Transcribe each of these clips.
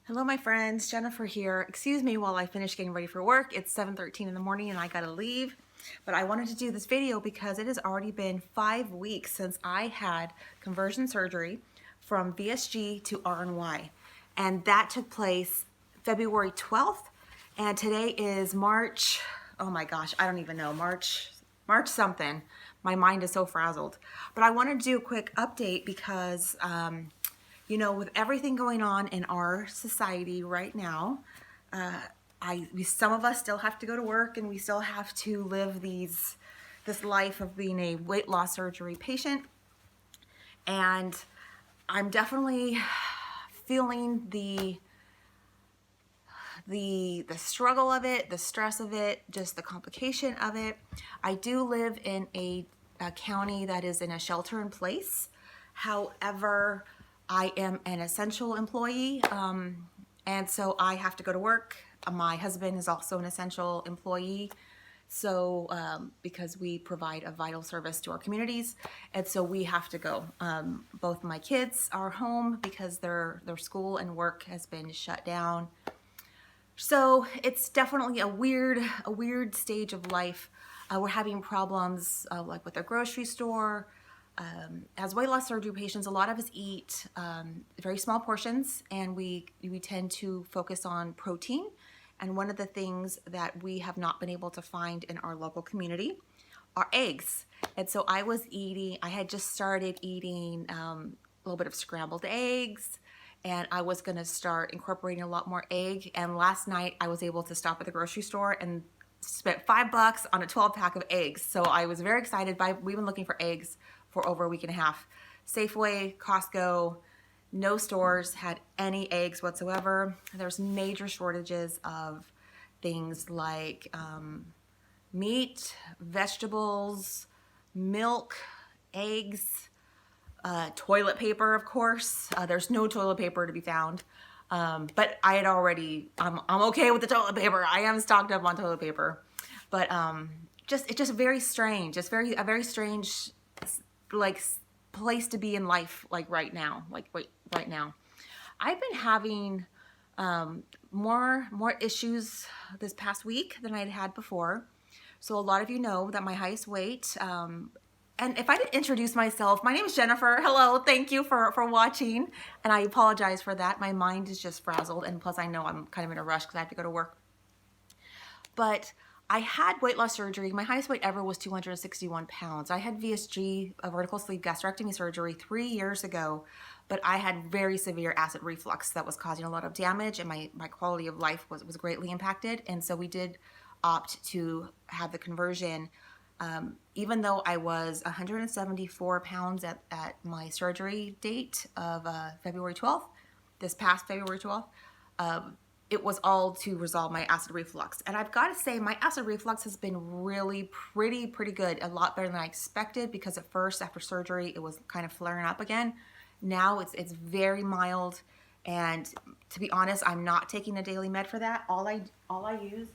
Hello, my friends. Jennifer here. Excuse me while I finish getting ready for work. It's 7:13 in the morning and I gotta leave. But I wanted to do this video because it has already been 5 weeks since I had conversion surgery from VSG to RNY. And that took place February 12th. And today is March, oh my gosh, I don't even know, March something. My mind is so frazzled. But I wanted to do a quick update because with everything going on in our society right now, some of us still have to go to work and we still have to live this life of being a weight loss surgery patient. And I'm definitely feeling the struggle of it, the stress of it, just the complication of it. I do live in a county that is in a shelter in place. However, I am an essential employee, and so I have to go to work. My husband is also an essential employee, so because we provide a vital service to our communities, and so we have to go. Both my kids are home because their school and work has been shut down. So it's definitely a weird stage of life. We're having problems like with the grocery store. As weight loss surgery patients, a lot of us eat very small portions, and we tend to focus on protein. And one of the things that we have not been able to find in our local community are eggs. And so I had just started eating a little bit of scrambled eggs, and I was going to start incorporating a lot more egg. And last night I was able to stop at the grocery store and spent $5 on a 12-pack of eggs. So I was very excited. We've been looking for eggs for over a week and a half. Safeway, Costco, no stores had any eggs whatsoever. There's major shortages of things like meat, vegetables, milk, eggs, toilet paper, of course. There's no toilet paper to be found. But I'm okay with the toilet paper. I am stocked up on toilet paper. But it's just very strange. It's a very strange place to be in life right now. Right now. I've been having more issues this past week than I'd had before. So a lot of you know that my highest weight, and if I didn't introduce myself, my name is Jennifer. Hello, thank you for watching. And I apologize for that. My mind is just frazzled. And plus I know I'm kind of in a rush because I have to go to work. But I had weight loss surgery. My highest weight ever was 261 pounds. I had VSG, a vertical sleeve gastrectomy surgery 3 years ago, but I had very severe acid reflux that was causing a lot of damage, and my quality of life was greatly impacted. And so we did opt to have the conversion. Even though I was 174 pounds at my surgery date of February 12th, this past February 12th, it was all to resolve my acid reflux. And I've got to say, my acid reflux has been really pretty good, a lot better than I expected, because at first, after surgery, it was kind of flaring up again. Now it's very mild, and to be honest, I'm not taking a daily med for that. All I use,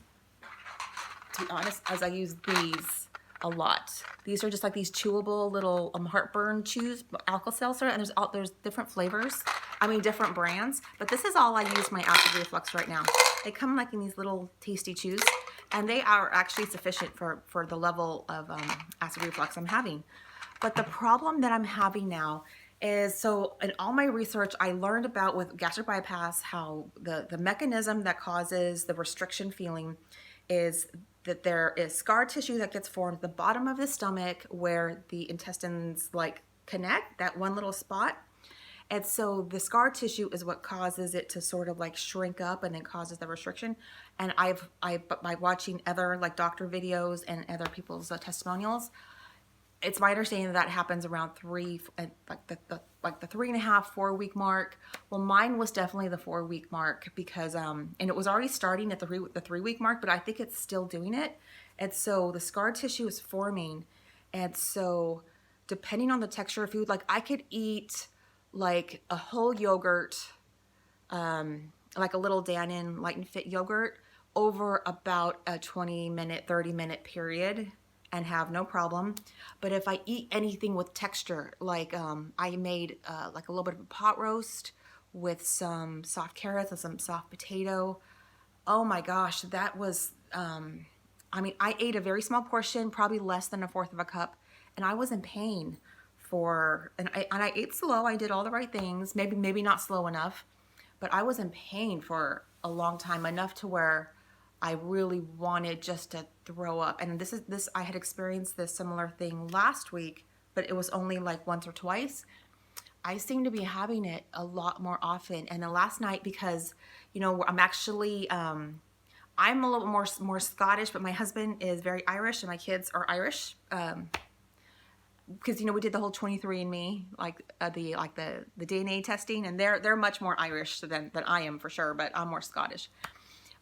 to be honest, is I use these a lot. These are just like these chewable little heartburn chews, Alka-Seltzer, and there's different flavors. I mean, different brands, but this is all I use my acid reflux right now. They come like in these little tasty chews, and they are actually sufficient for the level of acid reflux I'm having. But the problem that I'm having now is, so in all my research, I learned about with gastric bypass how the mechanism that causes the restriction feeling is that there is scar tissue that gets formed at the bottom of the stomach where the intestines connect, that one little spot. And so the scar tissue is what causes it to sort of shrink up and then causes the restriction. And by watching other doctor videos and other people's testimonials, it's my understanding that happens around the 3.5, 4 week mark. Well, mine was definitely the 4 week mark because, and it was already starting at the 3 week mark, but I think it's still doing it. And so the scar tissue is forming. And so depending on the texture of food, I could eat a whole yogurt, like a little Dannon Light and Fit yogurt over about a 20-minute, 30-minute period and have no problem. But if I eat anything with texture, I made like a little bit of a pot roast with some soft carrots and some soft potato. Oh my gosh, that was, I mean, I ate a very small portion, probably less than a fourth of a cup, and I was in pain and I ate slow. I did all the right things, maybe not slow enough, but I was in pain for a long time, enough to where I really wanted just to throw up. And I had experienced this similar thing last week, but it was only like once or twice. I seem to be having it a lot more often. And then last night, because, I'm actually, I'm a little more Scottish, but my husband is very Irish and my kids are Irish. Because we did the whole 23andMe, the DNA testing, and they're much more Irish than I am for sure, but I'm more Scottish.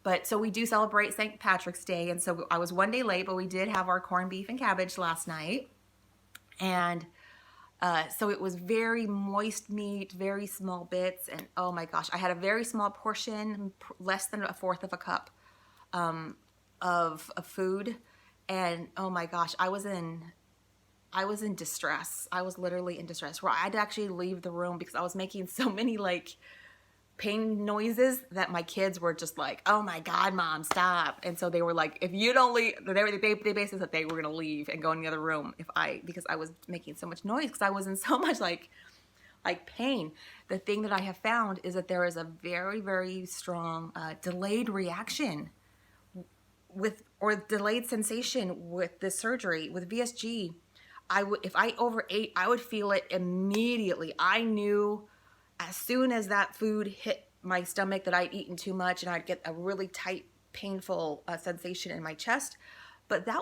But so we do celebrate St. Patrick's Day, and so I was one day late, but we did have our corned beef and cabbage last night, and so it was very moist meat, very small bits, and oh my gosh, I had a very small portion, less than a fourth of a cup of food, and oh my gosh, I was in distress. I was literally in distress where I had to actually leave the room because I was making so many pain noises that my kids were just like, "Oh my God, Mom, stop!" And so they were like, "If you don't leave," they basically said they were gonna leave and go in the other room because I was making so much noise because I was in so much like pain. The thing that I have found is that there is a very, very strong delayed reaction or delayed sensation with this surgery with VSG. If I overate, I would feel it immediately. I knew as soon as that food hit my stomach that I'd eaten too much, and I'd get a really tight, painful sensation in my chest. But the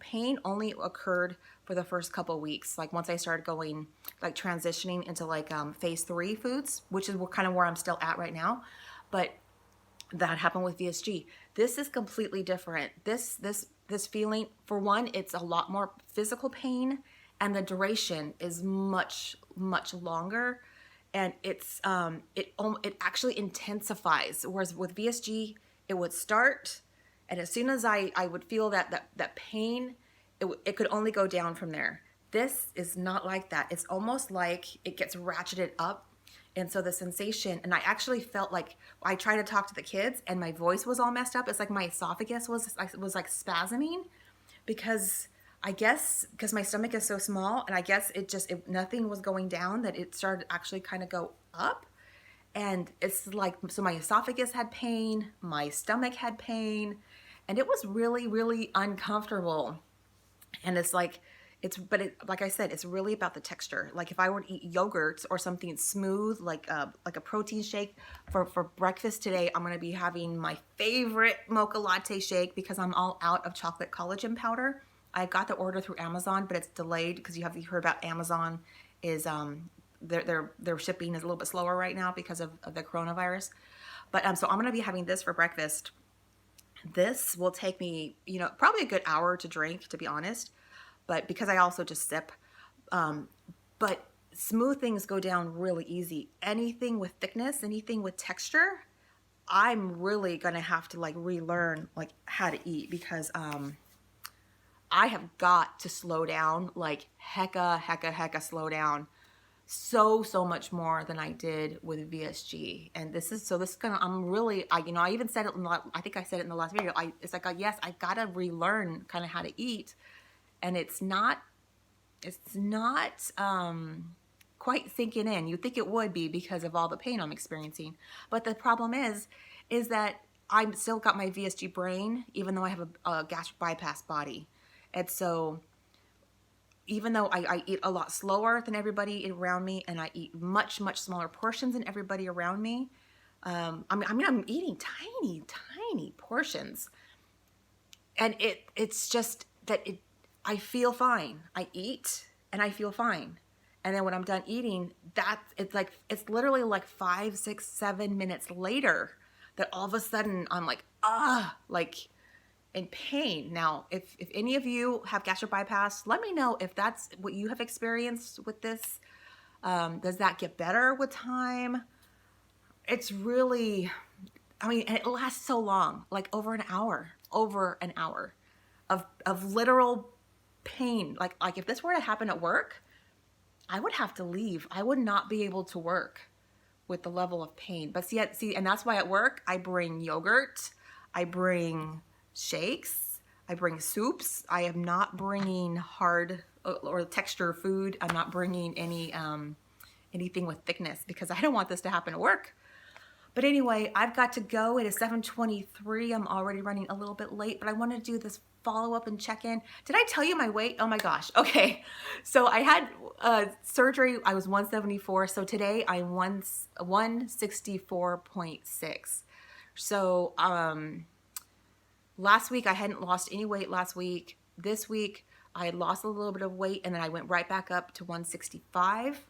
pain only occurred for the first couple of weeks. Like once I started going, transitioning into phase 3 foods, which is kind of where I'm still at right now. But that happened with VSG. This is completely different. This feeling, for one, it's a lot more physical pain, and the duration is much, much longer, and it actually intensifies. Whereas with VSG, it would start, and as soon as I would feel that pain, it could only go down from there. This is not like that. It's almost like it gets ratcheted up. And so the sensation, and I actually felt like I tried to talk to the kids and my voice was all messed up. It's like my esophagus was spasming because my stomach is so small, and I guess nothing was going down, that it started actually kind of go up. And it's like, so my esophagus had pain, my stomach had pain, and it was really, really uncomfortable. And it's like, like I said, it's really about the texture. Like if I were to eat yogurt or something smooth, like a protein shake for breakfast today, I'm going to be having my favorite mocha latte shake because I'm all out of chocolate collagen powder. I got the order through Amazon, but it's delayed because you heard about Amazon is their shipping is a little bit slower right now because of the coronavirus. But so I'm going to be having this for breakfast. This will take me, probably a good hour to drink, to be honest. But because I also just sip, but smooth things go down really easy. Anything with thickness, anything with texture, I'm really gonna have to relearn how to eat, because I have got to slow down, hecka slow down, so much more than I did with VSG. And I even said it I think I said it in the last video. Yes, I gotta relearn kind of how to eat. And it's not quite sinking in. You'd think it would be because of all the pain I'm experiencing. But the problem is that I've still got my VSG brain, even though I have a gastric bypass body. And so even though I eat a lot slower than everybody around me, and I eat much, much smaller portions than everybody around me, I'm eating tiny portions. And it's just that I feel fine. I eat and I feel fine. And then when I'm done eating, it's literally 5, 6, 7 minutes later that all of a sudden I'm in pain. Now, if any of you have gastric bypass, let me know if that's what you have experienced with this. Does that get better with time? It's really, and it lasts so long, over an hour of literal pain. Like if this were to happen at work, I would have to leave. I would not be able to work with the level of pain. But see, and that's why at work I bring yogurt, I bring shakes, I bring soups. I am not bringing hard or texture food. I'm not bringing anything with thickness because I don't want this to happen at work. But anyway, I've got to go. It is 7:23. I'm already running a little bit late, but I want to do this follow up and check in. Did I tell you my weight? Oh my gosh. Okay. So I had surgery. I was 174. So today I'm 164.6. So last week I hadn't lost any weight last week. This week I had lost a little bit of weight and then I went right back up to 165.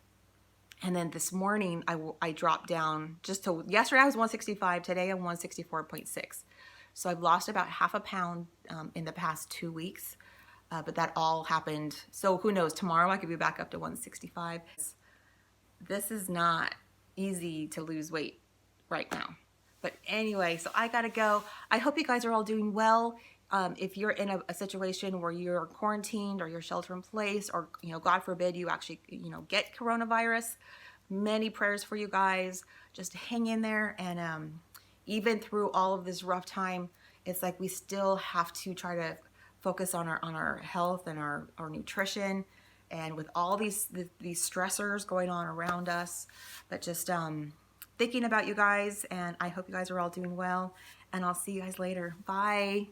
And then this morning, I dropped down just to, yesterday I was 165, today I'm 164.6. So I've lost about half a pound in the past 2 weeks, but that all happened. So who knows, tomorrow I could be back up to 165. This is not easy to lose weight right now. But anyway, so I gotta go. I hope you guys are all doing well. If you're in a situation where you're quarantined or you're shelter in place, or God forbid you actually get coronavirus, many prayers for you guys. Just hang in there, and even through all of this rough time, it's like we still have to try to focus on our health and our nutrition, and with all these stressors going on around us. But just thinking about you guys, and I hope you guys are all doing well, and I'll see you guys later. Bye.